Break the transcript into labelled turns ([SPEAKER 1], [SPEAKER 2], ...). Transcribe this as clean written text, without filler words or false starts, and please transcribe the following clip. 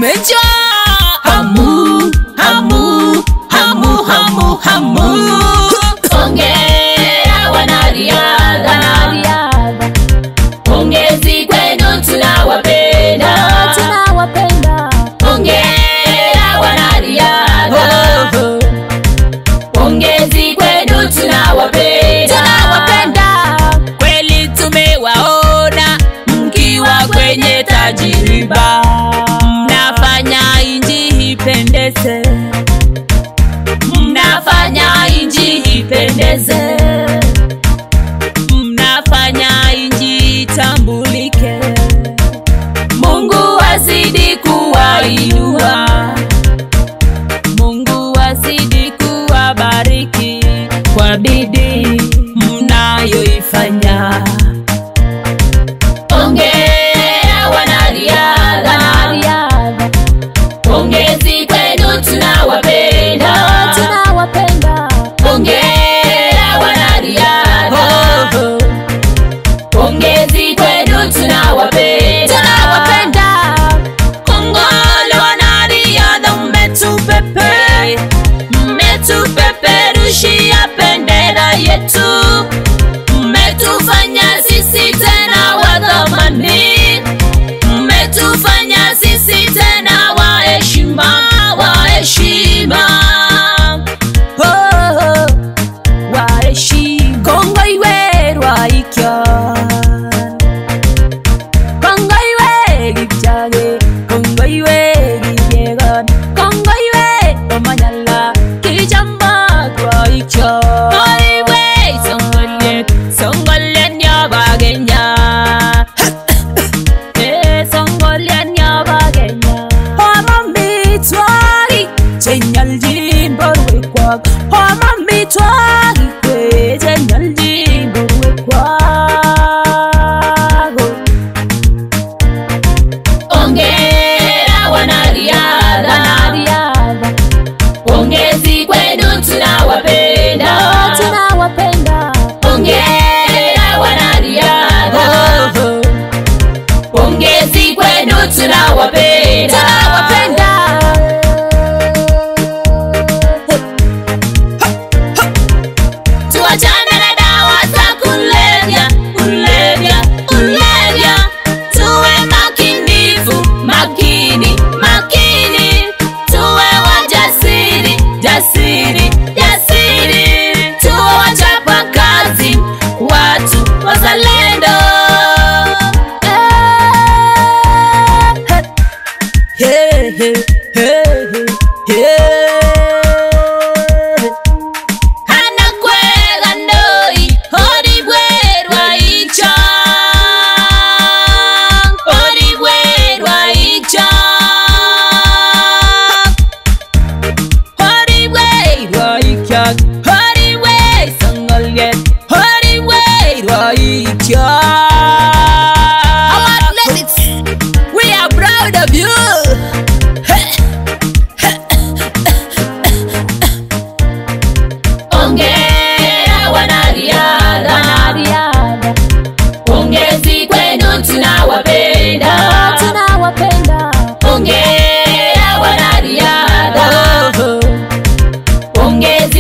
[SPEAKER 1] tumejaa hamu, hamu, hamu, hamu, hamu.
[SPEAKER 2] Hongera wanariadha, pongezi kwenu tunawapenda. Hongera wanariadha, pongezi kwenu tunawapenda.
[SPEAKER 1] Kweli tumewaona mkiwa kwenye tajiriba, mnafanya inji ipendeze,
[SPEAKER 2] Mnafanya inji ipendeze,
[SPEAKER 1] mnafanya inji itambulike.
[SPEAKER 2] Mungu azidi kuwainua,
[SPEAKER 1] Mungu azidi kuwabariki kwa bidii mnayoifanya.
[SPEAKER 2] hongera wanariadha, pongezi kwenu tunawapenda. Hongera wanariadha, pongezi kwenu tunawapenda.
[SPEAKER 1] Kongole wanariadha, mmetupeperushia bendera yetu, mmetufanya sisi tena wa thamani, mmetufanya sisi tena wa heshima, wa heshima, wa heshima. Kongo iwe rwaikya, Kongo iwe gipchage, Kongo iwe giyega, Kongo iwe omanyala kijamba rwaikya. Iwe Songolian yabagenya, Songolian yabagenya. Mitwari chenyal jimborwe kwak, mitwari kwe chenyal jimborwe kwak.
[SPEAKER 2] Hongera wanariadha, pongezi kwenu tunawapenda. Hongera wanariadha, pongezi kwenu tunawapenda. Tuachane na dawa za kulevya, tuwe makinifu, makini, tuwe wajasiri, tuwe wachapa kazi, watu wazalendo. Anakwega ndoi, oribwerwa icha, oribwerwa icha,
[SPEAKER 1] Horibwerwa icha, horibwe Songolian, horibwerwa icha. Our athletics, we are proud of you.
[SPEAKER 2] Hongera wanariadha, pongezi kwenu tunawapenda. Hongera wanariadha, pongezi